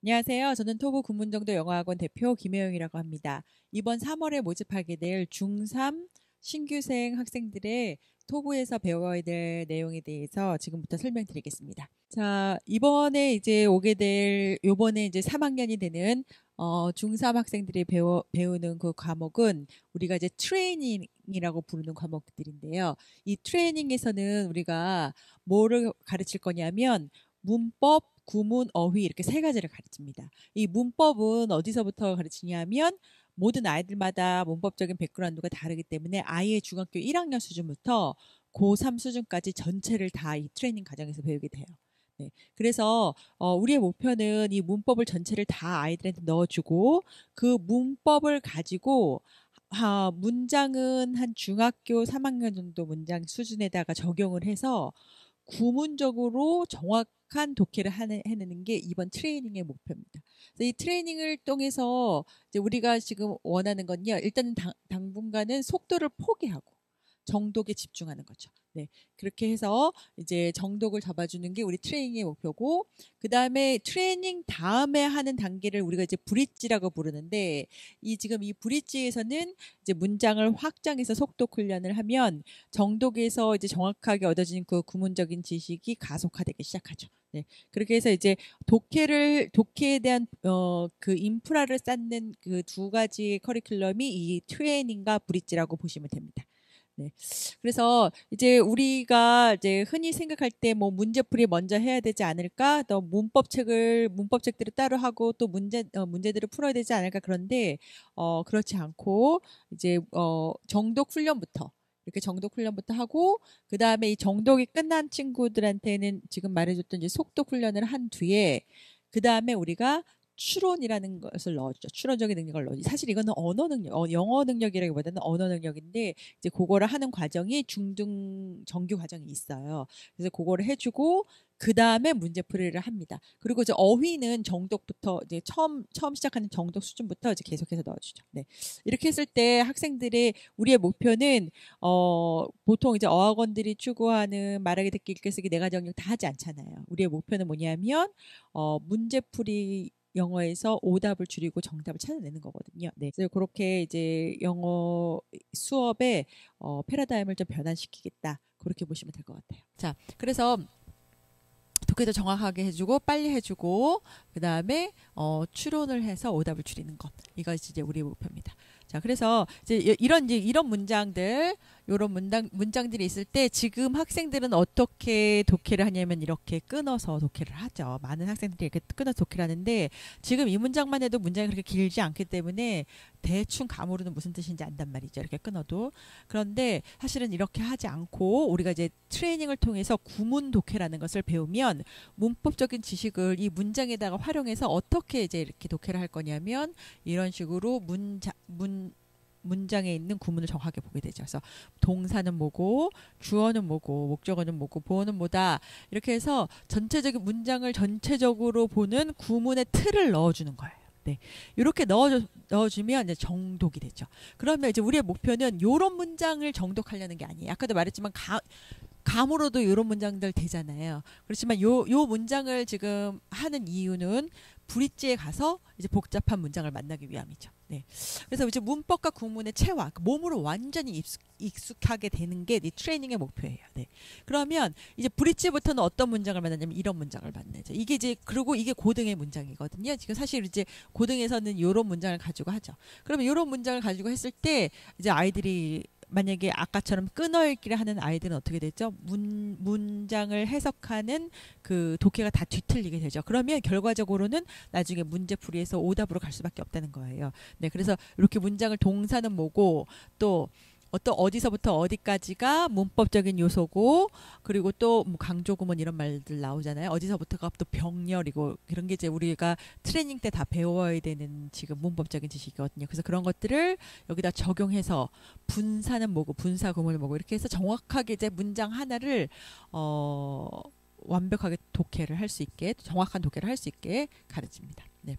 안녕하세요. 저는 토부 군문정도 영어학원 대표 김혜영이라고 합니다. 이번 3월에 모집하게 될 중3 신규생 학생들의 토부에서 배워야 될 내용에 대해서 지금부터 설명드리겠습니다. 자, 요번에 이제 3학년이 되는 중3 학생들이 배우는 그 과목은 우리가 이제 트레이닝이라고 부르는 과목들인데요. 이 트레이닝에서는 우리가 뭐를 가르칠 거냐면 문법, 구문, 어휘 이렇게 세 가지를 가르칩니다. 이 문법은 어디서부터 가르치냐면 모든 아이들마다 문법적인 백그라운드가 다르기 때문에 아이의 중학교 1학년 수준부터 고3 수준까지 전체를 다 이 트레이닝 과정에서 배우게 돼요. 네. 그래서 우리의 목표는 이 문법을 전체를 다 아이들한테 넣어주고 그 문법을 가지고 문장은 한 중학교 3학년 정도 문장 수준에다가 적용을 해서 구문적으로 정확한 독해를 해내는 게 이번 트레이닝의 목표입니다. 그래서 이 트레이닝을 통해서 이제 우리가 지금 원하는 건요. 일단은 당분간은 속도를 포기하고 정독에 집중하는 거죠. 네. 그렇게 해서 이제 정독을 잡아주는 게 우리 트레이닝의 목표고, 그 다음에 트레이닝 다음에 하는 단계를 우리가 이제 브릿지라고 부르는데, 지금 이 브릿지에서는 이제 문장을 확장해서 속독 훈련을 하면 정독에서 이제 정확하게 얻어진 그 구문적인 지식이 가속화되기 시작하죠. 네. 그렇게 해서 이제 독해에 대한 그 인프라를 쌓는 그 두 가지 커리큘럼이 이 트레이닝과 브릿지라고 보시면 됩니다. 네. 그래서 이제 우리가 이제 흔히 생각할 때 뭐 문제풀이 먼저 해야 되지 않을까? 또 문법책들을 따로 하고 또 문제들을 풀어야 되지 않을까? 그런데 그렇지 않고 이제 정독 훈련부터 이렇게 정독 훈련부터 하고 그다음에 이 정독이 끝난 친구들한테는 지금 말해줬던 이제 속독 훈련을 한 뒤에 그다음에 우리가 추론이라는 것을 넣어주죠. 추론적인 능력을 넣어주죠. 사실 이거는 언어 능력, 영어 능력이라기보다는 언어 능력인데 이제 그거를 하는 과정이 중등 정규 과정이 있어요. 그래서 그거를 해주고 그 다음에 문제풀이를 합니다. 그리고 이제 어휘는 정독부터 이제 처음 시작하는 정독 수준부터 이제 계속해서 넣어주죠. 네. 이렇게 했을 때 우리의 목표는 보통 이제 어학원들이 추구하는 말하기, 듣기, 읽기, 쓰기 네 가지 영역 다 하지 않잖아요. 우리의 목표는 뭐냐면 문제풀이 영어에서 오답을 줄이고 정답을 찾아내는 거거든요. 네. 그래서 그렇게 이제 영어 수업의 패러다임을 좀 변환시키겠다. 그렇게 보시면 될 것 같아요. 자, 그래서 독해도 정확하게 해주고 빨리 해주고 그 다음에 추론을 해서 오답을 줄이는 것. 이것이 이제 우리의 목표입니다. 자, 그래서 이제 이런 문장들이 있을 때 지금 학생들은 어떻게 독해를 하냐면 이렇게 끊어서 독해를 하죠. 많은 학생들이 이렇게 끊어서 독해를 하는데 지금 이 문장만 해도 문장이 그렇게 길지 않기 때문에 대충 감으로는 무슨 뜻인지 안단 말이죠. 이렇게 끊어도. 그런데 사실은 이렇게 하지 않고 우리가 이제 트레이닝을 통해서 구문 독해라는 것을 배우면 문법적인 지식을 이 문장에다가 활용해서 어떻게 이제 이렇게 독해를 할 거냐면 이런 식으로 문장에 있는 구문을 정확하게 보게 되죠. 그래서 동사는 뭐고, 주어는 뭐고, 목적어는 뭐고, 보어는 뭐다. 이렇게 해서 전체적인 문장을 전체적으로 보는 구문의 틀을 넣어주는 거예요. 네. 이렇게 넣어주면 이제 정독이 되죠. 그러면 이제 우리의 목표는 이런 문장을 정독하려는 게 아니에요. 아까도 말했지만 감으로도 이런 문장들 되잖아요. 그렇지만 요 문장을 지금 하는 이유는 브릿지에 가서 이제 복잡한 문장을 만나기 위함이죠. 네. 그래서 이제 문법과 구문의 체화, 몸으로 완전히 익숙하게 되는 게 이 트레이닝의 목표예요. 네. 그러면 이제 브릿지부터는 어떤 문장을 만나냐면 이런 문장을 만나죠. 그리고 이게 고등의 문장이거든요. 지금 사실 이제 고등에서는 이런 문장을 가지고 하죠. 그러면 이런 문장을 가지고 했을 때 이제 아이들이 만약에 아까처럼 끊어읽기를 하는 아이들은 어떻게 되죠? 문장을 해석하는 그 독해가 다 뒤틀리게 되죠. 그러면 결과적으로는 나중에 문제풀이에서 오답으로 갈 수밖에 없다는 거예요. 네, 그래서 이렇게 문장을 동사는 뭐고 또 어디서부터 어디까지가 문법적인 요소고 그리고 또뭐 강조구문 이런 말들 나오잖아요. 어디서부터가 또 병렬이고 그런 게 이제 우리가 트레이닝 때 다 배워야 되는 지금 문법적인 지식이거든요. 그래서 그런 것들을 여기다 적용해서 분사는 뭐고 분사구문은 뭐고 이렇게 해서 정확하게 이제 문장 하나를 완벽하게 독해를 할 수 있게 정확한 독해를 할 수 있게 가르칩니다. 네.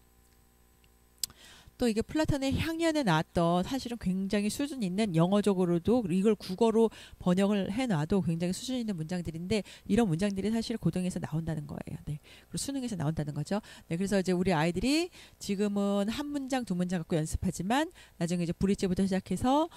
또 이게 플라톤의 향년에 나왔던 사실은 굉장히 수준 있는 영어적으로도 이걸 국어로 번역을 해놔도 굉장히 수준 있는 문장들인데 이런 문장들이 사실 고등에서 나온다는 거예요. 네. 그리고 수능에서 나온다는 거죠. 네. 그래서 이제 우리 아이들이 지금은 한 문장, 두 문장 갖고 연습하지만 나중에 이제 브릿지부터 시작해서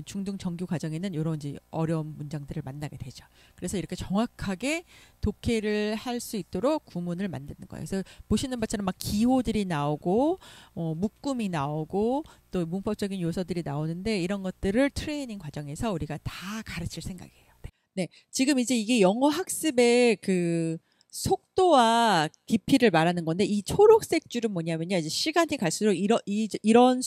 중등 정규 과정에는 이런 이제 어려운 문장들을 만나게 되죠. 그래서 이렇게 정확하게 독해를 할 수 있도록 구문을 만드는 거예요. 그래서 보시는 것처럼 막 기호들이 나오고 묶음이 나오고 또 문법적인 요소들이 나오는데 이런 것들을 트레이닝 과정에서 우리가 다 가르칠 생각이에요. 네. 네. 지금 이제 이게 영어 학습의 그 속도와 깊이를 말하는 건데 이 초록색 줄은 뭐냐면요. 이제 시간이 갈수록 이런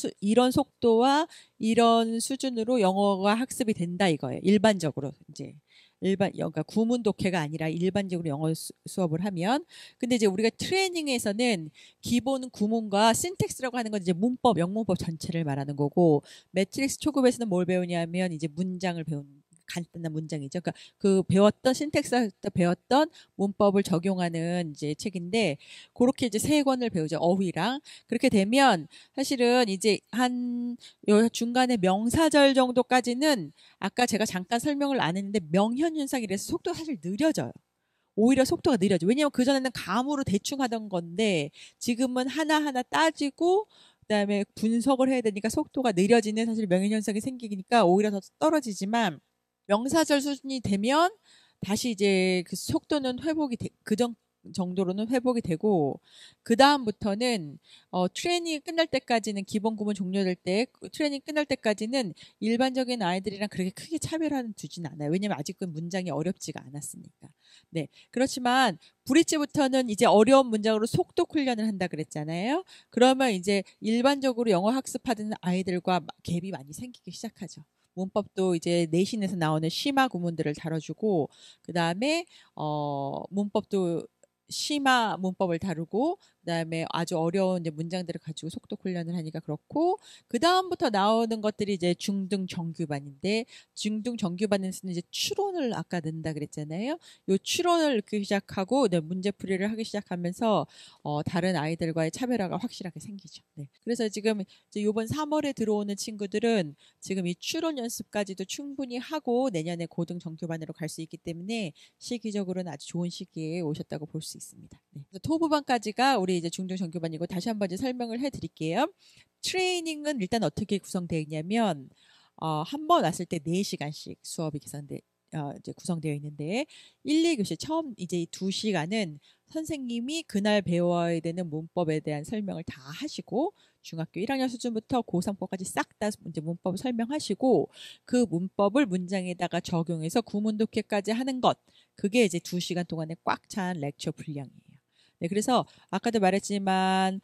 속도와 이런 수준으로 영어가 학습이 된다 이거예요. 일반적으로 이제 그러니까 구문 독해가 아니라 일반적으로 영어 수업을 하면 근데 이제 우리가 트레이닝에서는 기본 구문과 신텍스라고 하는 건 이제 문법, 영문법 전체를 말하는 거고 매트릭스 초급에서는 뭘 배우냐면 이제 문장을 배우는 간단한 문장이죠. 그러니까 그 배웠던 신텍스부터 배웠던 문법을 적용하는 이제 책인데 그렇게 이제 세 권을 배우죠. 어휘랑 그렇게 되면 사실은 이제 한 중간에 명사절 정도까지는 아까 제가 잠깐 설명을 안 했는데 명현윤상이라서 속도가 사실 느려져요. 오히려 속도가 느려져. 왜냐하면 그전에는 감으로 대충 하던 건데 지금은 하나하나 따지고 그다음에 분석을 해야 되니까 속도가 느려지는 사실 명현현상이 생기니까 오히려 더 떨어지지만 명사절 수준이 되면 다시 이제 그 속도는 정도로는 회복이 되고 그 다음부터는 트레이닝이 끝날 때까지는 기본 구문 종료될 때 트레이닝 끝날 때까지는 일반적인 아이들이랑 그렇게 크게 차별화는 두진 않아요. 왜냐면 아직은 문장이 어렵지가 않았으니까. 네. 그렇지만 브릿지부터는 이제 어려운 문장으로 속독 훈련을 한다 그랬잖아요. 그러면 이제 일반적으로 영어 학습하는 아이들과 갭이 많이 생기기 시작하죠. 문법도 이제 내신에서 나오는 심화 구문들을 다뤄주고 그 다음에 문법도 심화 문법을 다루고 그다음에 아주 어려운 이제 문장들을 가지고 속독 훈련을 하니까 그렇고 그 다음부터 나오는 것들이 이제 중등 정규반인데 중등 정규반에서는 이제 추론을 아까 넣는다 그랬잖아요. 요 추론을 넣기 시작하고 네, 문제풀이를 하기 시작하면서 다른 아이들과의 차별화가 확실하게 생기죠. 네. 그래서 지금 이제 이번 3월에 들어오는 친구들은 지금 이 추론 연습까지도 충분히 하고 내년에 고등 정규반으로 갈 수 있기 때문에 시기적으로는 아주 좋은 시기에 오셨다고 볼 수 있습니다. 네. 토부반까지가 우리 이제 중등 정규반이고 다시 한번 이제 설명을 해드릴게요. 트레이닝은 일단 어떻게 구성되어 있냐면 한 번 왔을 때 4시간씩 수업이 이제 구성되어 있는데 1, 2교시 처음 이제 2시간은 선생님이 그날 배워야 되는 문법에 대한 설명을 다 하시고 중학교 1학년 수준부터 고3까지 싹 다 이제 문법을 설명하시고 그 문법을 문장에다가 적용해서 구문 독해까지 하는 것 그게 이제 2시간 동안에 꽉 찬 렉처 분량이에요. 네, 그래서 아까도 말했지만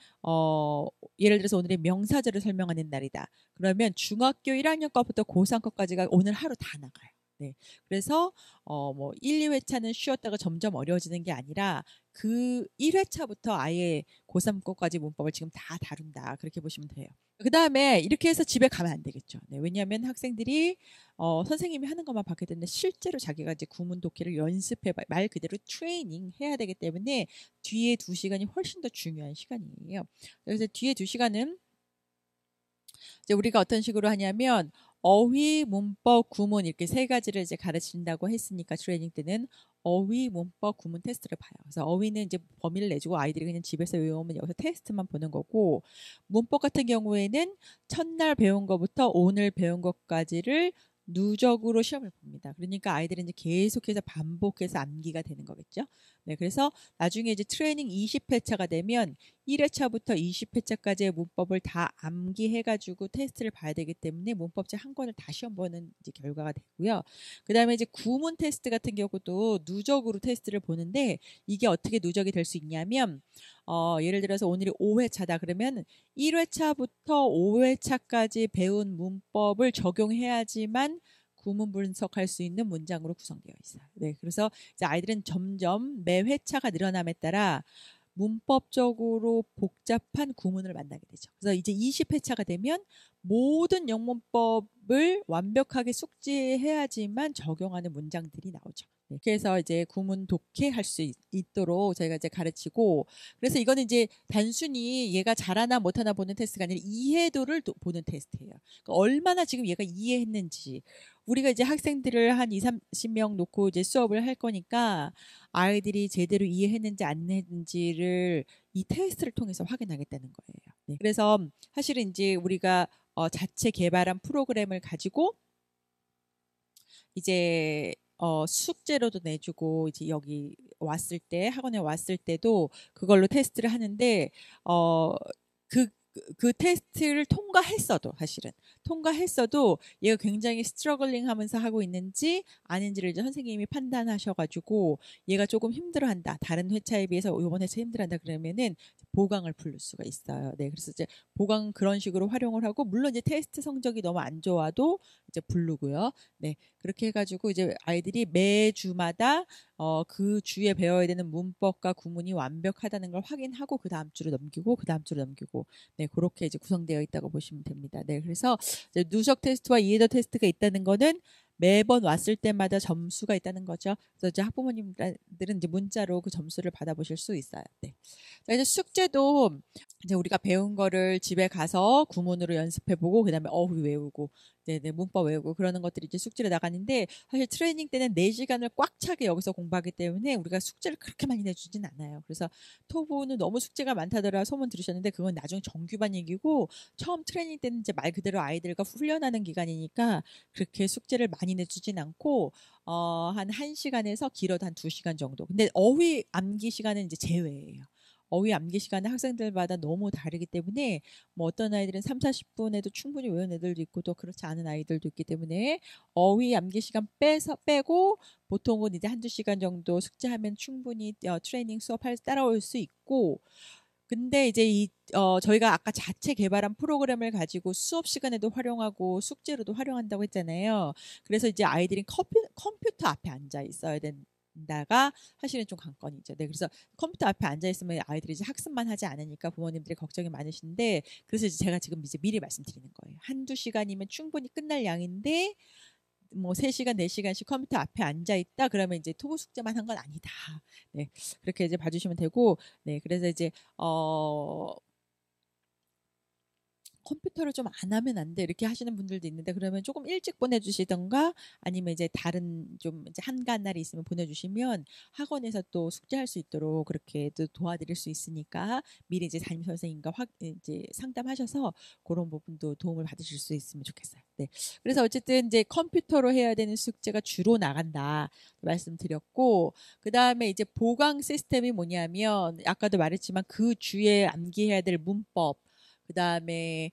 예를 들어서 오늘의 명사절을 설명하는 날이다. 그러면 중학교 1학년 거부터 고3 거까지가 오늘 하루 다 나가요. 네. 그래서 뭐 1, 2회차는 쉬었다가 점점 어려워지는 게 아니라 그 1회차부터 아예 고3 거까지 문법을 지금 다 다룬다. 그렇게 보시면 돼요. 그 다음에 이렇게 해서 집에 가면 안 되겠죠. 네, 왜냐하면 학생들이 선생님이 하는 것만 받게 되는데 실제로 자기가 이제 구문 독해를 연습해 말 그대로 트레이닝 해야 되기 때문에 뒤에 2시간이 훨씬 더 중요한 시간이에요. 그래서 뒤에 2시간은 이제 우리가 어떤 식으로 하냐면 어휘, 문법, 구문 이렇게 세 가지를 이제 가르친다고 했으니까 트레이닝 때는 어휘, 문법, 구문 테스트를 봐요. 그래서 어휘는 이제 범위를 내주고 아이들이 그냥 집에서 외우면 여기서 테스트만 보는 거고 문법 같은 경우에는 첫날 배운 것부터 오늘 배운 것까지를 누적으로 시험을 봅니다. 그러니까 아이들은 이제 계속해서 반복해서 암기가 되는 거겠죠. 네, 그래서 나중에 이제 트레이닝 20회차가 되면 1회차부터 20회차까지의 문법을 다 암기해가지고 테스트를 봐야 되기 때문에 문법책 한 권을 다 시험 보는 이제 결과가 되고요. 그 다음에 이제 구문 테스트 같은 경우도 누적으로 테스트를 보는데 이게 어떻게 누적이 될 수 있냐면 예를 들어서 오늘이 5회차다 그러면 1회차부터 5회차까지 배운 문법을 적용해야지만 구문 분석할 수 있는 문장으로 구성되어 있어요. 네, 그래서 이제 아이들은 점점 매 회차가 늘어남에 따라 문법적으로 복잡한 구문을 만나게 되죠. 그래서 이제 20회차가 되면 모든 영문법을 완벽하게 숙지해야지만 적용하는 문장들이 나오죠. 그래서 이제 구문 독해할 수 있도록 저희가 이제 가르치고, 그래서 이거는 이제 단순히 얘가 잘하나 못하나 보는 테스트가 아니라 이해도를 보는 테스트예요. 그러니까 얼마나 지금 얘가 이해했는지. 우리가 이제 학생들을 한 2, 30명 놓고 이제 수업을 할 거니까 아이들이 제대로 이해했는지 안 했는지를 이 테스트를 통해서 확인하겠다는 거예요. 네. 그래서 사실은 이제 우리가 자체 개발한 프로그램을 가지고 이제 숙제로도 내주고, 이제 여기 왔을 때, 학원에 왔을 때도 그걸로 테스트를 하는데, 그 테스트를 통과했어도 얘가 굉장히 스트러글링 하면서 하고 있는지 아닌지를 이제 선생님이 판단하셔가지고, 얘가 조금 힘들어한다, 다른 회차에 비해서 이번 회차 힘들어한다 그러면은 보강을 부를 수가 있어요. 네, 그래서 이제 보강 그런 식으로 활용을 하고, 물론 이제 테스트 성적이 너무 안 좋아도 이제 부르고요. 네, 그렇게 해가지고 이제 아이들이 매주마다 그 주에 배워야 되는 문법과 구문이 완벽하다는 걸 확인하고 그 다음 주로 넘기고 그 다음 주로 넘기고, 네, 그렇게 이제 구성되어 있다고 보시면 됩니다. 네, 그래서 이제 누적 테스트와 이해도 테스트가 있다는 거는 매번 왔을 때마다 점수가 있다는 거죠. 그래서 이제 학부모님들은 이제 문자로 그 점수를 받아보실 수 있어요. 네. 자, 이제 숙제도 이제 우리가 배운 거를 집에 가서 구문으로 연습해보고, 그다음에 어휘 외우고, 네네, 문법 외우고 그러는 것들이 이제 숙제로 나가는데, 사실 트레이닝 때는 4시간을 꽉 차게 여기서 공부하기 때문에 우리가 숙제를 그렇게 많이 내주진 않아요. 그래서 토보는 너무 숙제가 많다더라 소문 들으셨는데, 그건 나중 정규반 얘기고, 처음 트레이닝 때는 이제 말 그대로 아이들과 훈련하는 기간이니까 그렇게 숙제를 많이 내주진 않고, 한 1시간에서 길어도 한 2시간 정도. 근데 어휘 암기 시간은 이제 제외예요. 어휘 암기 시간은 학생들마다 너무 다르기 때문에, 뭐 어떤 아이들은 3, 40분에도 충분히 외우는 애들도 있고 또 그렇지 않은 아이들도 있기 때문에 어휘 암기 시간 빼고 보통은 이제 1~2시간 정도 숙제하면 충분히 트레이닝 수업할 따라올 수 있고, 근데 이제 저희가 아까 자체 개발한 프로그램을 가지고 수업 시간에도 활용하고 숙제로도 활용한다고 했잖아요. 그래서 이제 아이들이 컴퓨터 앞에 앉아 있어야 된다가 사실은 좀 관건이죠. 네, 그래서 컴퓨터 앞에 앉아 있으면 아이들이 이제 학습만 하지 않으니까 부모님들이 걱정이 많으신데, 그래서 이제 제가 지금 이제 미리 말씀드리는 거예요. 1~2시간이면 충분히 끝날 양인데, 뭐 3시간, 4시간씩 컴퓨터 앞에 앉아 있다 그러면 이제 토보 숙제만 한 건 아니다. 네, 그렇게 이제 봐주시면 되고, 네, 그래서 이제 컴퓨터를 좀 안 하면 안 돼, 이렇게 하시는 분들도 있는데, 그러면 조금 일찍 보내주시던가 아니면 이제 다른 좀 이제 한가한 날이 있으면 보내주시면 학원에서 또 숙제할 수 있도록 그렇게 또 도와드릴 수 있으니까 미리 이제 담임 선생님과 이제 상담하셔서 그런 부분도 도움을 받으실 수 있으면 좋겠어요. 네, 그래서 어쨌든 이제 컴퓨터로 해야 되는 숙제가 주로 나간다 말씀드렸고, 그 다음에 이제 보강 시스템이 뭐냐면 아까도 말했지만 그 주에 암기해야 될 문법, 그 다음에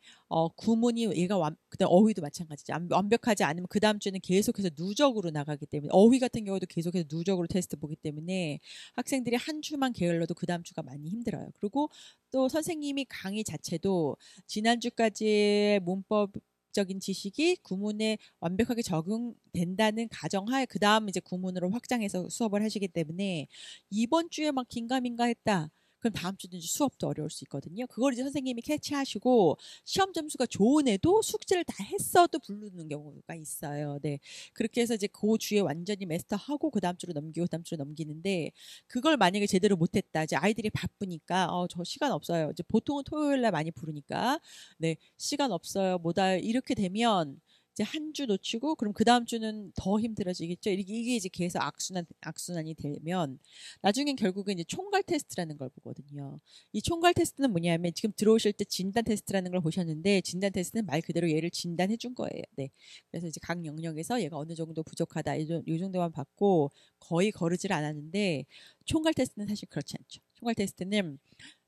구문이 얘가 그다음 어휘도 마찬가지죠. 완벽하지 않으면 그 다음 주에는 계속해서 누적으로 나가기 때문에, 어휘 같은 경우도 계속해서 누적으로 테스트 보기 때문에 학생들이 한 주만 게을러도 그 다음 주가 많이 힘들어요. 그리고 또 선생님이 강의 자체도 지난주까지의 문법 적인 지식이 구문에 완벽하게 적용된다는 가정하에 그 다음 이제 구문으로 확장해서 수업을 하시기 때문에, 이번 주에 막 긴가민가 했다 그럼 다음 주는 수업도 어려울 수 있거든요. 그걸 이제 선생님이 캐치하시고 시험 점수가 좋은 애도 숙제를 다 했어도 부르는 경우가 있어요. 네, 그렇게 해서 이제 그 주에 완전히 마스터하고 그 다음 주로 넘기고 그 다음 주로 넘기는데, 그걸 만약에 제대로 못했다, 이제 아이들이 바쁘니까 저 시간 없어요, 이제 보통은 토요일 날 많이 부르니까, 네, 시간 없어요, 뭐다, 이렇게 되면 이제 한 주 놓치고 그럼 그 다음 주는 더 힘들어지겠죠. 이게 이제 계속 악순환이 되면 나중엔 결국은 이제 총괄 테스트라는 걸 보거든요. 이 총괄 테스트는 뭐냐면 지금 들어오실 때 진단 테스트라는 걸 보셨는데, 진단 테스트는 말 그대로 얘를 진단해 준 거예요. 네, 그래서 이제 각 영역에서 얘가 어느 정도 부족하다 이 정도만 받고 거의 거르질 않았는데, 총괄 테스트는 사실 그렇지 않죠. 총괄 테스트는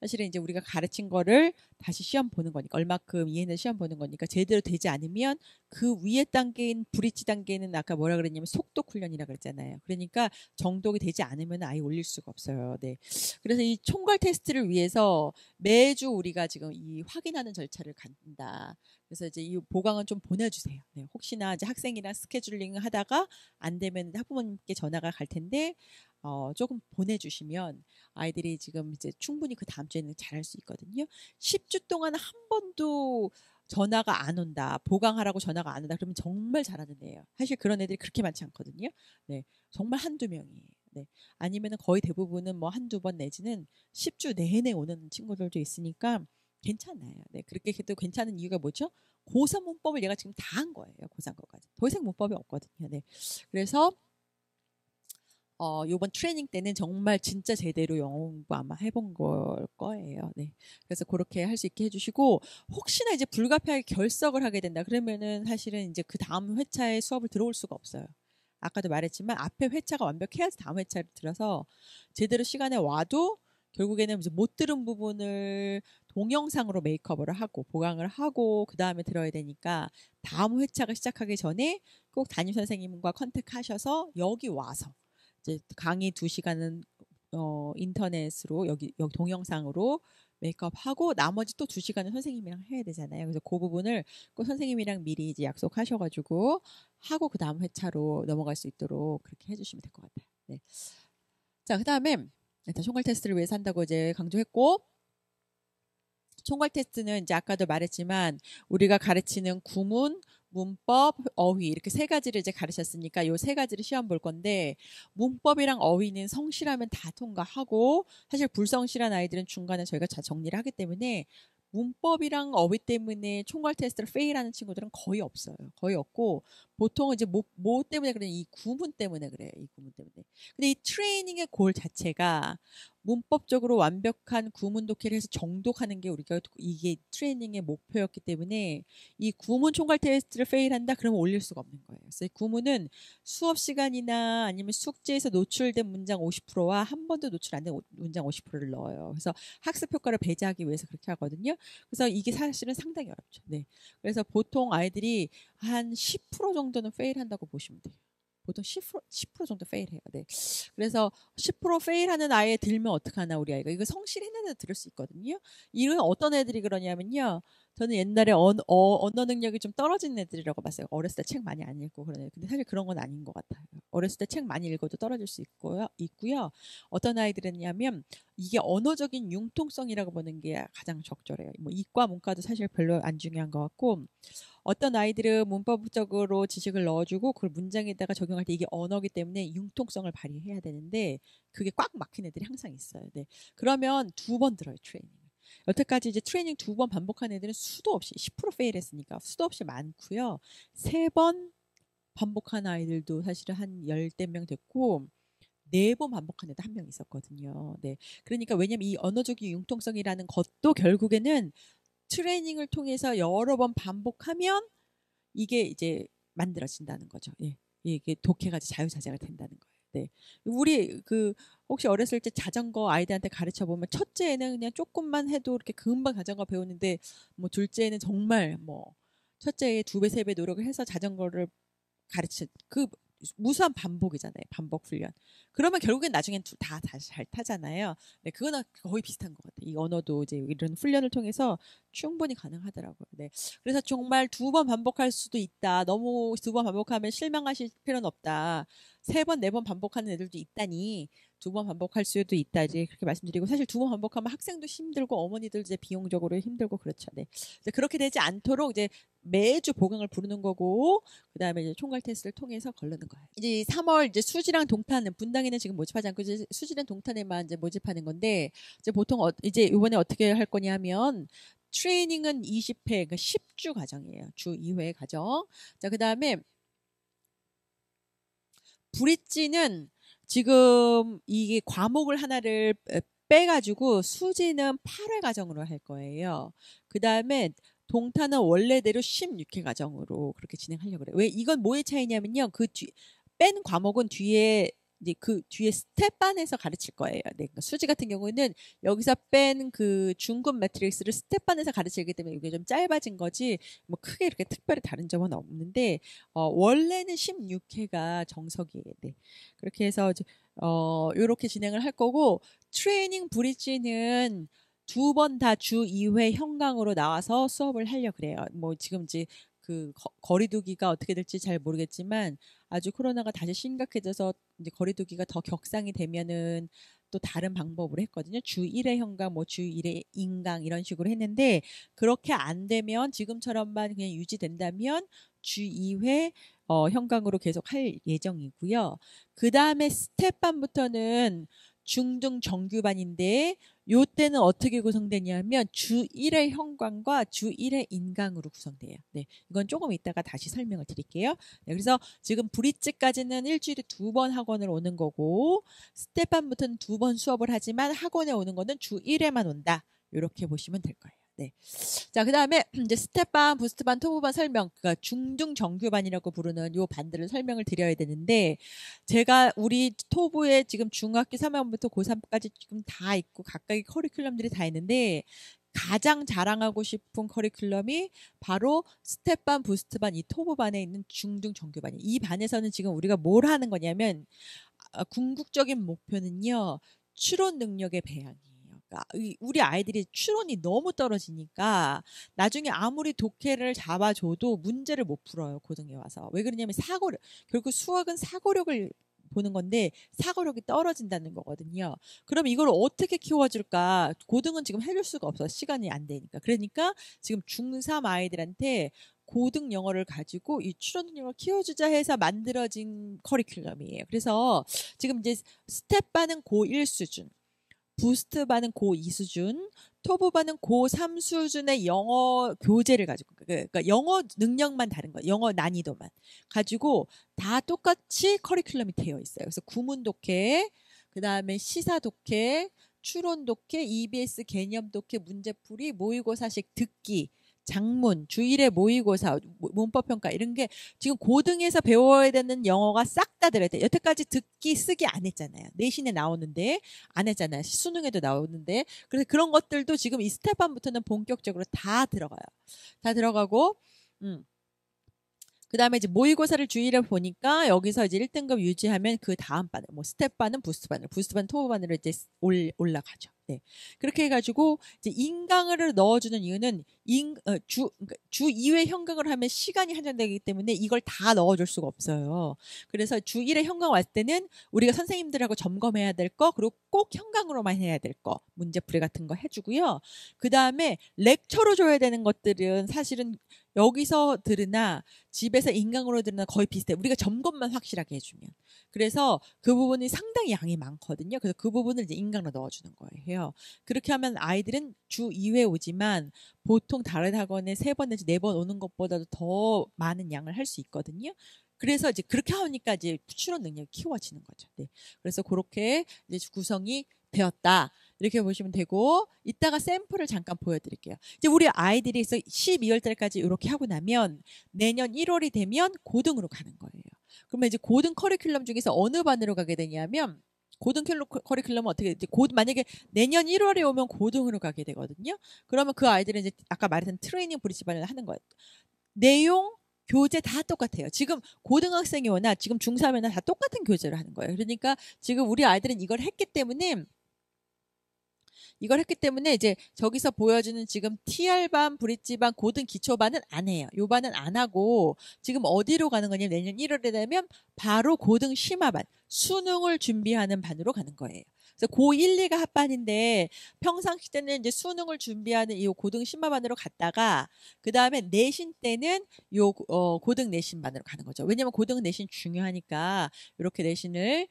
사실은 이제 우리가 가르친 거를 다시 시험 보는 거니까, 얼마큼 이해는 시험 보는 거니까, 제대로 되지 않으면 그 위에 단계인 브릿지 단계는 아까 뭐라 그랬냐면 속독 훈련이라 그랬잖아요. 그러니까 정독이 되지 않으면 아예 올릴 수가 없어요. 네, 그래서 이 총괄 테스트를 위해서 매주 우리가 지금 이 확인하는 절차를 갖는다. 그래서 이제 이 보강은 좀 보내주세요. 네, 혹시나 이제 학생이랑 스케줄링 하다가 안 되면 학부모님께 전화가 갈 텐데 조금 보내주시면 아이들이 지금 이제 충분히 그 다음 주에는 잘할 수 있거든요. 10주 동안 한 번도 전화가 안 온다. 보강하라고 전화가 안 온다. 그러면 정말 잘하는 애예요. 사실 그런 애들이 그렇게 많지 않거든요. 네. 정말 한두 명이에요. 네. 아니면은 거의 대부분은 뭐 한두 번 내지는 10주 내내 오는 친구들도 있으니까 괜찮아요. 네. 그렇게 해도 괜찮은 이유가 뭐죠? 고3 문법을 얘가 지금 다 한 거예요. 고3 거까지. 더 이상 문법이 없거든요. 네. 그래서 요번 트레이닝 때는 정말 진짜 제대로 영어 공부 아마 해본 걸 거예요. 네. 그래서 그렇게 할 수 있게 해주시고, 혹시나 이제 불가피하게 결석을 하게 된다. 그러면은 사실은 이제 그 다음 회차에 수업을 들어올 수가 없어요. 아까도 말했지만 앞에 회차가 완벽해야지 다음 회차를 들어서 제대로 시간에 와도 결국에는 이제 못 들은 부분을 동영상으로 메이크업을 하고 보강을 하고 그 다음에 들어야 되니까 다음 회차가 시작하기 전에 꼭 담임 선생님과 컨택하셔서 여기 와서 이제 강의 2시간은 인터넷으로 여기 동영상으로 메이크업하고 나머지 또 2시간은 선생님이랑 해야 되잖아요. 그래서 그 부분을 꼭 선생님이랑 미리 이제 약속하셔가지고 하고 그 다음 회차로 넘어갈 수 있도록 그렇게 해주시면 될 것 같아요. 네. 자, 그 다음에 일단 총괄 테스트를 위해서 한다고 이제 강조했고, 총괄 테스트는 이제 아까도 말했지만 우리가 가르치는 구문, 문법, 어휘 이렇게 세 가지를 이제 가르쳤으니까 요 세 가지를 시험 볼 건데, 문법이랑 어휘는 성실하면 다 통과하고 사실 불성실한 아이들은 중간에 저희가 다 정리를 하기 때문에 문법이랑 어휘 때문에 총괄 테스트를 페일하는 친구들은 거의 없어요. 거의 없고 보통은 이제 뭐 때문에 그래? 이 구문 때문에 그래요. 이 구문 때문에. 근데 이 트레이닝의 골 자체가 문법적으로 완벽한 구문 독해를 해서 정독하는 게 우리가 이게 트레이닝의 목표였기 때문에 이 구문 총괄 테스트를 페일한다 그러면 올릴 수가 없는 거예요. 그래서 이 구문은 수업 시간이나 아니면 숙제에서 노출된 문장 50%와 한 번도 노출 안 된 문장 50%를 넣어요. 그래서 학습 효과를 배제하기 위해서 그렇게 하거든요. 그래서 이게 사실은 상당히 어렵죠. 네. 그래서 보통 아이들이 한 10% 정도는 페일한다고 보시면 돼요. 보통 10% 정도 페일해요. 네. 그래서 10% 페일하는 아이에 들면 어떡하나 우리 아이가. 이거 성실했는데 들을 수 있거든요. 이건 어떤 애들이 그러냐면요. 저는 옛날에 언어 능력이 좀 떨어진 애들이라고 봤어요. 어렸을 때 책 많이 안 읽고 그런 애들. 근데 사실 그런 건 아닌 것 같아요. 어렸을 때 책 많이 읽어도 떨어질 수 있고요. 어떤 아이들은냐면 이게 언어적인 융통성이라고 보는 게 가장 적절해요. 뭐 이과 문과도 사실 별로 안 중요한 것 같고, 어떤 아이들은 문법적으로 지식을 넣어주고 그걸 문장에다가 적용할 때 이게 언어기 때문에 융통성을 발휘해야 되는데 그게 꽉 막힌 애들이 항상 있어요. 네. 그러면 2번 들어요, 트레이닝. 여태까지 이제 트레이닝 2번 반복한 애들은 수도 없이 10% 페일했으니까 수도 없이 많고요. 3번 반복한 아이들도 사실은 한 열댓 명 됐고 4번 반복한 애도 한 명 있었거든요. 네. 그러니까 왜냐면 이 언어적인 융통성이라는 것도 결국에는 트레이닝을 통해서 여러 번 반복하면 이게 이제 만들어진다는 거죠. 예. 이게 독해가 자유자재가 된다는 거예요. 네. 우리 혹시 어렸을 때 자전거 아이들한테 가르쳐 보면 첫째는 그냥 조금만 해도 이렇게 금방 자전거 배우는데 뭐 둘째는 정말 뭐 첫째의 2배, 3배 노력을 해서 자전거를 가르쳐 무수한 반복이잖아요. 반복 훈련. 그러면 결국엔 나중엔 다 다시 잘 타잖아요. 네, 그거는 거의 비슷한 것 같아요. 이 언어도 이제 이런 훈련을 통해서 충분히 가능하더라고요. 네, 그래서 정말 2번 반복할 수도 있다. 너무 2번 반복하면 실망하실 필요는 없다. 3번, 4번 반복하는 애들도 있다니 2번 반복할 수도 있다. 이제 그렇게 말씀드리고, 사실 2번 반복하면 학생도 힘들고 어머니들 이제 비용적으로 힘들고 그렇죠. 네, 그렇게 되지 않도록 이제 매주 보강을 부르는 거고, 그 다음에 이제 총괄 테스트를 통해서 걸르는 거예요. 이제 3월 이제 수지랑 동탄은 분당에는 지금 모집하지 않고 이제 수지랑 동탄에만 이제 모집하는 건데, 이제 보통 이제 이번에 어떻게 할 거냐면 트레이닝은 20회, 그러니까 10주 과정이에요. 주 2회 과정. 자, 그 다음에 브릿지는 지금 이게 과목을 하나를 빼가지고 수지는 8회 과정으로 할 거예요. 그 다음에 동탄은 원래대로 16회 과정으로 그렇게 진행하려고 그래요. 왜 이건 뭐의 차이냐면요. 뺀 과목은 뒤에 이제 그 뒤에 스텝반에서 가르칠 거예요. 네, 그러니까 수지 같은 경우는 여기서 뺀 그 중급 매트릭스를 스텝반에서 가르치기 때문에 이게 좀 짧아진 거지 뭐 크게 이렇게 특별히 다른 점은 없는데, 원래는 16회가 정석이에요. 네. 그렇게 해서 이제 요렇게 진행을 할 거고, 트레이닝 브릿지는 2번 다 주 2회 현강으로 나와서 수업을 하려고 그래요. 뭐 지금 이제 거리두기가 어떻게 될지 잘 모르겠지만 아주 코로나가 다시 심각해져서 이제 거리두기가 더 격상이 되면은 또 다른 방법으로 했거든요. 주 1회 현강, 뭐 주 1회 인강 이런 식으로 했는데 그렇게 안 되면 지금처럼만 그냥 유지된다면 주 2회 현강으로 계속 할 예정이고요. 그 다음에 스텝반부터는 중등 정규반인데 요때는 어떻게 구성되냐면 주 1회 현강과 주 1회 인강으로 구성돼요. 네, 이건 조금 이따가 다시 설명을 드릴게요. 네, 그래서 지금 브릿지까지는 일주일에 2번 학원을 오는 거고 스텝반부터는 2번 수업을 하지만 학원에 오는 거는 주 1회만 온다. 이렇게 보시면 될 거예요. 네. 자, 그 다음에 이제 스텝반, 부스트반, 토브반 설명, 그러니까 중등 정규반이라고 부르는 요 반들을 설명을 드려야 되는데, 제가 우리 토브에 지금 중학교 3학년부터 고3까지 지금 다 있고, 각각의 커리큘럼들이 다 있는데, 가장 자랑하고 싶은 커리큘럼이 바로 스텝반, 부스트반, 이 토브반에 있는 중등 정규반이에요. 이 반에서는 지금 우리가 뭘 하는 거냐면, 궁극적인 목표는요, 추론 능력의 배양이에요. 그러니까 우리 아이들이 추론이 너무 떨어지니까 나중에 아무리 독해를 잡아줘도 문제를 못 풀어요. 고등에 와서. 왜 그러냐면 사고력. 결국 수학은 사고력을 보는 건데 사고력이 떨어진다는 거거든요. 그럼 이걸 어떻게 키워줄까? 고등은 지금 해줄 수가 없어. 시간이 안 되니까. 그러니까 지금 중3 아이들한테 고등 영어를 가지고 이 추론 능력을 키워주자 해서 만들어진 커리큘럼이에요. 그래서 지금 이제 스텝반은 고1 수준, 부스트반은 고2 수준, 토브반은 고3 수준의 영어 교재를 가지고, 그러니까 영어 능력만 다른 거예요. 영어 난이도만 가지고 다 똑같이 커리큘럼이 되어 있어요. 그래서 구문 독해, 그 다음에 시사 독해, 추론 독해, EBS 개념 독해, 문제풀이, 모의고사식 듣기, 장문, 주일의 모의고사, 문법평가 이런 게 지금 고등에서 배워야 되는 영어가 싹 다 들어야 돼. 여태까지 듣기, 쓰기 안 했잖아요. 내신에 나오는데 안 했잖아요. 수능에도 나오는데. 그래서 그런 것들도 지금 이 스텝반부터는 본격적으로 다 들어가요. 다 들어가고 그 다음에 이제 모의고사를 주의를 보니까 여기서 이제 1등급 유지하면 그 다음 반을 뭐 스텝반은 부스트반으로, 부스트반 토브반으로 이제 올라가죠. 네. 그렇게 해가지고 이제 인강을 넣어주는 이유는 그러니까 주 2회 현강을 하면 시간이 한정되기 때문에 이걸 다 넣어줄 수가 없어요. 그래서 주 1회 현강 왔을 때는 우리가 선생님들하고 점검해야 될 거, 그리고 꼭 현강으로만 해야 될 거, 문제풀이 같은 거 해주고요. 그 다음에 렉처로 줘야 되는 것들은 사실은 여기서 들으나 집에서 인강으로 들으나 거의 비슷해요. 우리가 점검만 확실하게 해주면. 그래서 그 부분이 상당히 양이 많거든요. 그래서 그 부분을 이제 인강으로 넣어주는 거예요. 그렇게 하면 아이들은 주 2회 오지만 보통 다른 학원에 3번 내지 4번 오는 것보다도 더 많은 양을 할 수 있거든요. 그래서 이제 그렇게 하니까 이제 추론 능력이 키워지는 거죠. 네. 그래서 그렇게 이제 구성이 되었다. 이렇게 보시면 되고 이따가 샘플을 잠깐 보여드릴게요. 이제 우리 아이들이 12월 달까지 이렇게 하고 나면 내년 1월이 되면 고등으로 가는 거예요. 그러면 이제 고등 커리큘럼 중에서 어느 반으로 가게 되냐면 고등 커리큘럼은 어떻게 되지? 만약에 내년 1월에 오면 고등으로 가게 되거든요. 그러면 그 아이들은 이제 아까 말했던 트레이닝 브릿지반을 하는 거예요. 내용 교재 다 똑같아요. 지금 고등학생이 오나 지금 중3이나 다 똑같은 교재를 하는 거예요. 그러니까 지금 우리 아이들은 이걸 했기 때문에 이제 저기서 보여주는 지금 TR반, 브릿지반, 고등 기초반은 안 해요. 요 반은 안 하고 지금 어디로 가는 거냐면 내년 1월에 되면 바로 고등 심화반, 수능을 준비하는 반으로 가는 거예요. 그래서 고1, 2가 합반인데 평상시 때는 이제 수능을 준비하는 이 고등 심화반으로 갔다가 그 다음에 내신 때는 요 고등 내신반으로 가는 거죠. 왜냐면 고등 내신 중요하니까 이렇게 내신을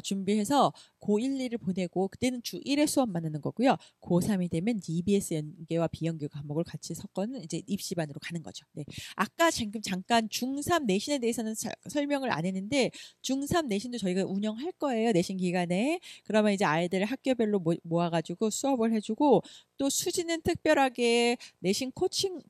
준비해서 고1, 2를 보내고 그때는 주 1회 수업만 하는 거고요. 고3이 되면 EBS 연계와 비연계 과목을 같이 섞어는 이제 입시반으로 가는 거죠. 네. 아까 잠깐 중3 내신에 대해서는 설명을 안 했는데 중3 내신도 저희가 운영할 거예요. 내신 기간에. 그러면 이제 아이들을 학교별로 모아가지고 수업을 해주고 또 수지는 특별하게 내신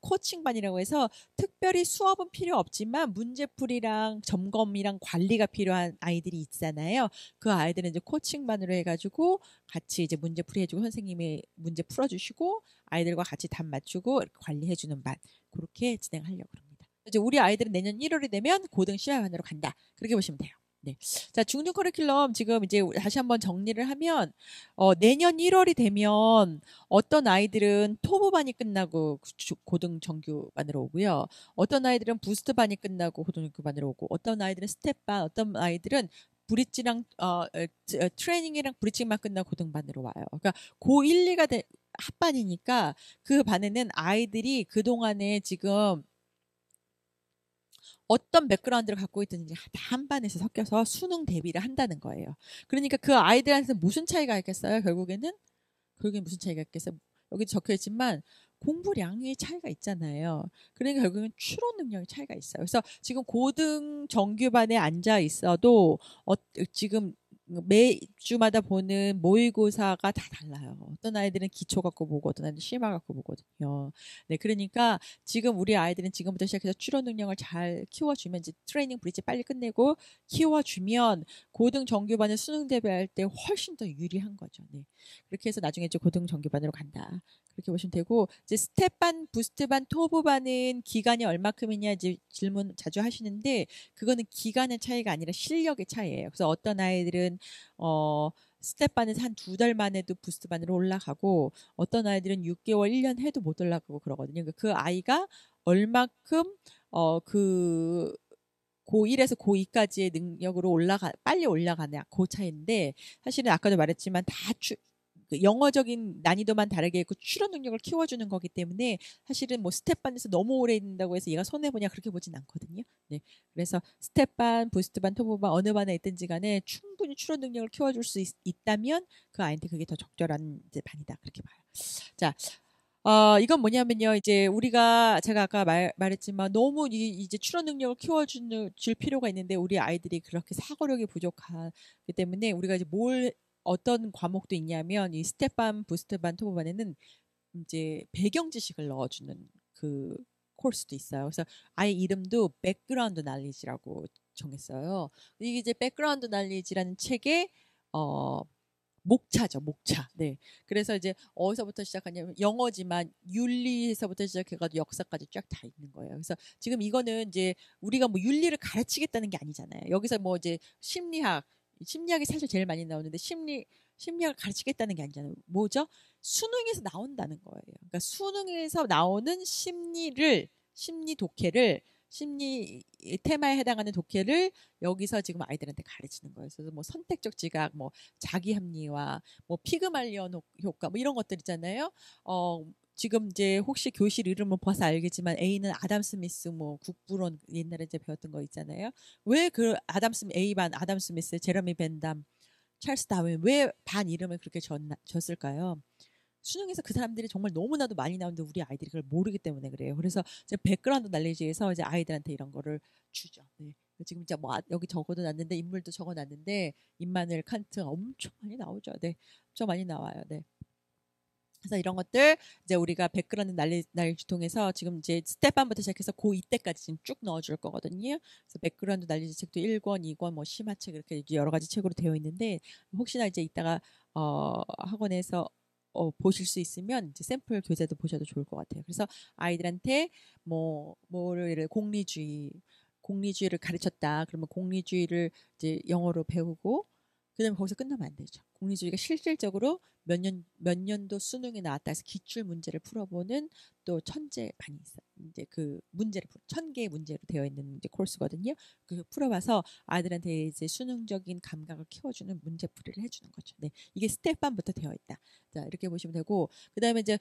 코칭반이라고 해서 특별히 수업은 필요 없지만 문제풀이랑 점검이랑 관리가 필요한 아이들이 있잖아요. 그 아이들은 이제 코칭반으로 해가지고 같이 이제 문제풀이 해주고 선생님이 문제 풀어주시고 아이들과 같이 답 맞추고 이렇게 관리해주는 반 그렇게 진행하려고 합니다. 이제 우리 아이들은 내년 1월이 되면 고등 심화반으로 간다. 그렇게 보시면 돼요. 네. 자, 중등 커리큘럼 지금 이제 다시 한번 정리를 하면 내년 1월이 되면 어떤 아이들은 토브반이 끝나고 고등 정규반으로 오고요. 어떤 아이들은 부스트반이 끝나고 고등 정규반으로 오고 어떤 아이들은 스텝반, 어떤 아이들은 브릿지랑 트레이닝이랑 브릿지만 끝나 고등반으로 와요. 그러니까 고1, 2가 합반이니까 그 반에는 아이들이 그동안에 지금 어떤 백그라운드를 갖고 있든지 다 한 반에서 섞여서 수능 대비를 한다는 거예요. 그러니까 그 아이들한테 무슨 차이가 있겠어요? 결국에는 무슨 차이가 있겠어요? 여기 적혀 있지만 공부량의 차이가 있잖아요. 그러니까 결국엔 추론 능력의 차이가 있어요. 그래서 지금 고등 정규반에 앉아 있어도 지금 매주마다 보는 모의고사가 다 달라요. 어떤 아이들은 기초 갖고 보고 어떤 아이들은 심화 갖고 보거든요. 네, 그러니까 지금 우리 아이들은 지금부터 시작해서 추론 능력을 잘 키워주면 이제 트레이닝 브릿지 빨리 끝내고 키워주면 고등 정규반에 수능 대비할 때 훨씬 더 유리한 거죠. 네. 그렇게 해서 나중에 이제 고등 정규반으로 간다. 그렇게 보시면 되고 이제 스텝반, 부스트반, 토브반은 기간이 얼마큼이냐 이제 질문 자주 하시는데 그거는 기간의 차이가 아니라 실력의 차이예요. 그래서 어떤 아이들은 스텝반에서 한 2달 만에도 부스트반으로 올라가고 어떤 아이들은 6개월, 1년 해도 못 올라가고 그러거든요. 그러니까 그 아이가 얼마큼 그 고1에서 고2까지의 능력으로 빨리 올라가냐, 그 차이인데, 사실은 아까도 말했지만 그 영어적인 난이도만 다르게 있고 추론 능력을 키워주는 거기 때문에 사실은 뭐 스텝반에서 너무 오래 있는다고 해서 얘가 손해보냐 그렇게 보진 않거든요. 네. 그래서 스텝반, 부스트반, 토브반 어느 반에 있든지 간에 충분히 추론 능력을 키워줄 수 있다면 그 아이한테 그게 더 적절한 이제 반이다. 그렇게 봐요. 자, 이건 뭐냐면요. 이제 제가 아까 말했지만 너무 이제 추론 능력을 줄 필요가 있는데 우리 아이들이 그렇게 사고력이 부족하기 때문에 우리가 이제 어떤 과목도 있냐면 이 스텝반, 부스트반, 토브반에는 이제 배경 지식을 넣어주는 그 코र्스도 있어요. 그래서 아예 이름도 백그라운드 날리지라고 정했어요. 이게 이제 백그라운드 날리지라는 책에 목차죠, 목차. 네. 그래서 이제 어디서부터 시작하냐면 영어지만 윤리에서부터 시작해가지고 역사까지 쫙 다 있는 거예요. 그래서 지금 이거는 이제 우리가 뭐 윤리를 가르치겠다는 게 아니잖아요. 여기서 뭐 이제 심리학이 사실 제일 많이 나오는데 심리학을 가르치겠다는 게 아니잖아요. 뭐죠? 수능에서 나온다는 거예요. 그러니까 수능에서 나오는 심리 독해를 심리 테마에 해당하는 독해를 여기서 지금 아이들한테 가르치는 거예요. 그래서 뭐 선택적 지각, 뭐 자기 합리화, 뭐 피그말리언 효과, 뭐 이런 것들 있잖아요. 지금 이제 혹시 교실 이름을 봐서 알겠지만 A는 아담 스미스 뭐 국부론 옛날에 이제 배웠던 거 있잖아요. 왜 그 A반 아담 스미스, 제러미 벤담, 찰스 다윈 왜 반 이름을 그렇게 줬을까요? 수능에서 그 사람들이 정말 너무나도 많이 나오는데 우리 아이들이 그걸 모르기 때문에 그래요. 그래서 이제 백그라운드 날리지에서 이제 아이들한테 이런 거를 주죠. 네. 지금 이제 뭐 여기 적어도 놨는데 인물도 적어놨는데 임마누엘 칸트 엄청 많이 나오죠. 네, 엄청 많이 나와요. 네. 그래서 이런 것들 이제 우리가 백그라운드 날리지 통해서 지금 이제 스텝1부터 시작해서 고2 때까지 지금 쭉 넣어줄 거거든요. 그래서 백그라운드 날리지 책도 1권, 2권, 뭐 심화책 이렇게 여러 가지 책으로 되어 있는데 혹시나 이제 이따가 학원에서 보실 수 있으면 이제 샘플 교재도 보셔도 좋을 것 같아요. 그래서 아이들한테 뭐를 공리주의를 가르쳤다. 그러면 공리주의를 이제 영어로 배우고 그다음에 거기서 끝나면 안 되죠. 공리주의가 실질적으로 몇 년도 수능에 나왔다 해서 기출 문제를 풀어보는 또 천재 반이 있어요. 이제 그 문제를 1000개의 문제로 되어 있는 이제 코र्스거든요. 그 풀어봐서 아이들한테 이제 수능적인 감각을 키워주는 문제풀이를 해주는 거죠. 네, 이게 스텝1부터 되어 있다. 자, 이렇게 보시면 되고 그다음에 이제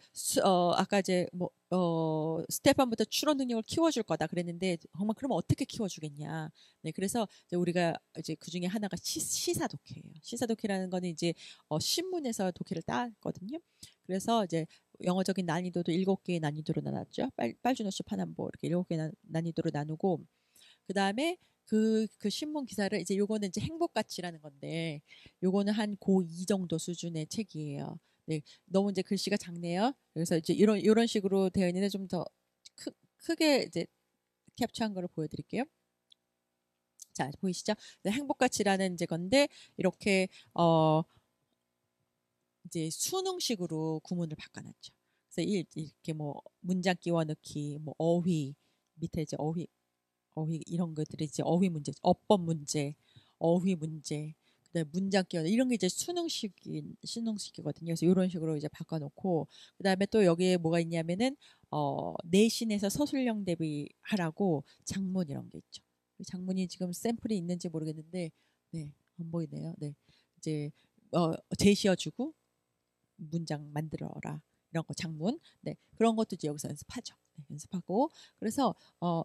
아까 이제 스텝1부터 추론 능력을 키워줄 거다 그랬는데 정말 그러면 어떻게 키워주겠냐? 네, 그래서 이제 우리가 이제 그 중에 하나가 시사 독해예요. 시사 독해라는 거는 이제 신문에서 독해를 따거든요. 그래서 이제 영어적인 난이도도 7개의 난이도로 나눴죠. 빨주노쇼 파남보 이렇게 7개의 난이도로 나누고 그 다음에 그 신문 기사를 이제 요거는 이제 행복가치라는 건데 요거는 한 고2 정도 수준의 책이에요. 네, 너무 이제 글씨가 작네요. 그래서 이제 이런 식으로 되어 있는데 좀 더 크게 이제 캡처한 거를 보여드릴게요. 자, 보이시죠? 네, 행복가치라는 이제 건데 이렇게 이제 수능식으로 구문을 바꿔놨죠. 그래서 이렇게 뭐 문장 끼워 넣기, 뭐 어휘 밑에 이제 어휘 이런 것들이 이제 어휘 문제, 어법 문제, 어휘 문제, 그다음에 문장 끼워 이런 게 이제 수능식이거든요. 그래서 이런 식으로 이제 바꿔놓고 그다음에 또 여기에 뭐가 있냐면은 내신에서 서술형 대비하라고 장문 이런 게 있죠. 장문이 지금 샘플이 있는지 모르겠는데 네. 안 보이네요. 네. 이제 제시어주고 문장 만들어라. 이런 거 장문. 네. 그런 것도 이제 여기서 연습하죠. 네, 연습하고 그래서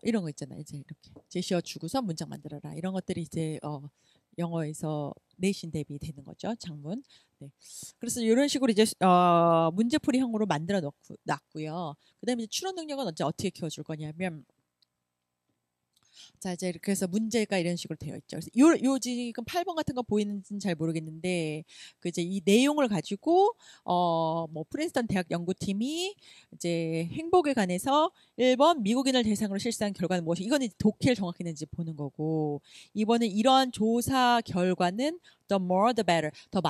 이런 거 있잖아요. 이제 이렇게 제시어 주고서 문장 만들어라. 이런 것들이 이제 영어에서 내신 대비 되는 거죠. 장문. 네. 그래서 이런 식으로 이제 문제풀이형으로 만들어 놓고 놨고요. 그다음에 이제 추론 능력은 언제 어떻게 키워줄 거냐면 자, 이제 이렇게 해서 문제가 이런 식으로 되어 있죠. 그래서 요 지금 8번 같은 거 보이는지는 잘 모르겠는데, 그 이제 이 내용을 가지고, 뭐, 프린스턴 대학 연구팀이 이제 행복에 관해서 1번 미국인을 대상으로 실시한 결과는 무엇이, 이거는 독해를 정확히 했는지 보는 거고, 2번은 이러한 조사 결과는 the more the better, 더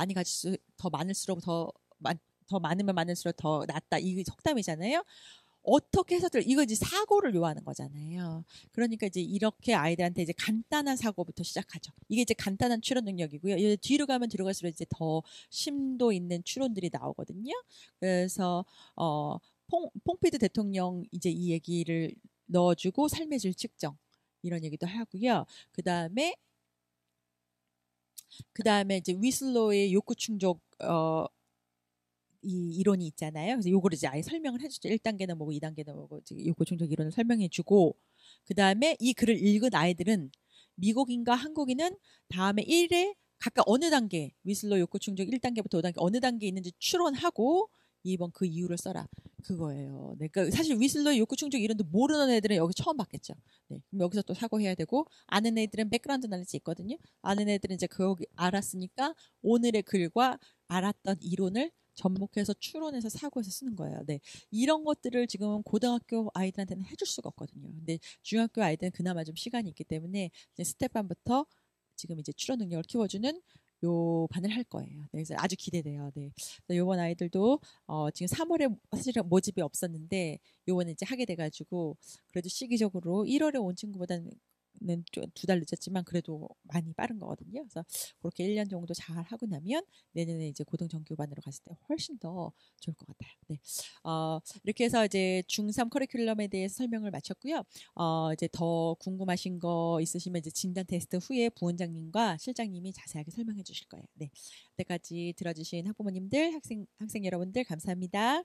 많을수록 더 많으면 많을수록 더 낫다. 이게 속담이잖아요. 어떻게 해서들 이거 이제 사고를 요하는 거잖아요. 그러니까 이제 이렇게 아이들한테 이제 간단한 사고부터 시작하죠. 이게 이제 간단한 추론 능력이고요. 이제 뒤로 가면 뒤로 갈수록 이제 더 심도 있는 추론들이 나오거든요. 그래서 퐁피드 대통령 이제 이 얘기를 넣어주고 삶의 질 측정 이런 얘기도 하고요. 그다음에 이제 위슬로의 욕구 충족 이 이론이 있잖아요. 그래서 요거를 이제 아예 설명을 해주죠. 1단계는 뭐고 2단계는 뭐고 요거 종족 이론을 설명해주고 그 다음에 이 글을 읽은 아이들은 미국인과 한국인은 다음에 1회 각각 어느 단계 위슬로 욕구 충족 1단계부터 5단계 어느 단계에 있는지 추론하고 2번 그 이유를 써라. 그거예요. 네, 그러니까 사실 위슬로의 욕구 충족 이론도 모르는 애들은 여기 처음 봤겠죠. 네, 그럼 여기서 또 사고해야 되고 아는 애들은 백그라운드 날리지 있거든요. 아는 애들은 이제 그 알았으니까 오늘의 글과 알았던 이론을 접목해서 추론해서 사고해서 쓰는 거예요. 네. 이런 것들을 지금 고등학교 아이들한테는 해줄 수가 없거든요. 근데 중학교 아이들은 그나마 좀 시간이 있기 때문에 이제 스텝1부터 지금 이제 추론 능력을 키워주는 요 반을 할 거예요. 네, 그래서 아주 기대돼요. 네. 요번 아이들도 지금 3월에 사실은 모집이 없었는데 요번에 이제 하게 돼가지고 그래도 시기적으로 1월에 온 친구보다는 두 달 늦었지만 그래도 많이 빠른 거거든요. 그래서 그렇게 1년 정도 잘 하고 나면 내년에 이제 고등정규반으로 갔을 때 훨씬 더 좋을 것 같아요. 네. 이렇게 해서 이제 중3 커리큘럼에 대해서 설명을 마쳤고요. 이제 더 궁금하신 거 있으시면 이제 진단 테스트 후에 부원장님과 실장님이 자세하게 설명해 주실 거예요. 네. 그때까지 들어주신 학부모님들, 학생 여러분들 감사합니다.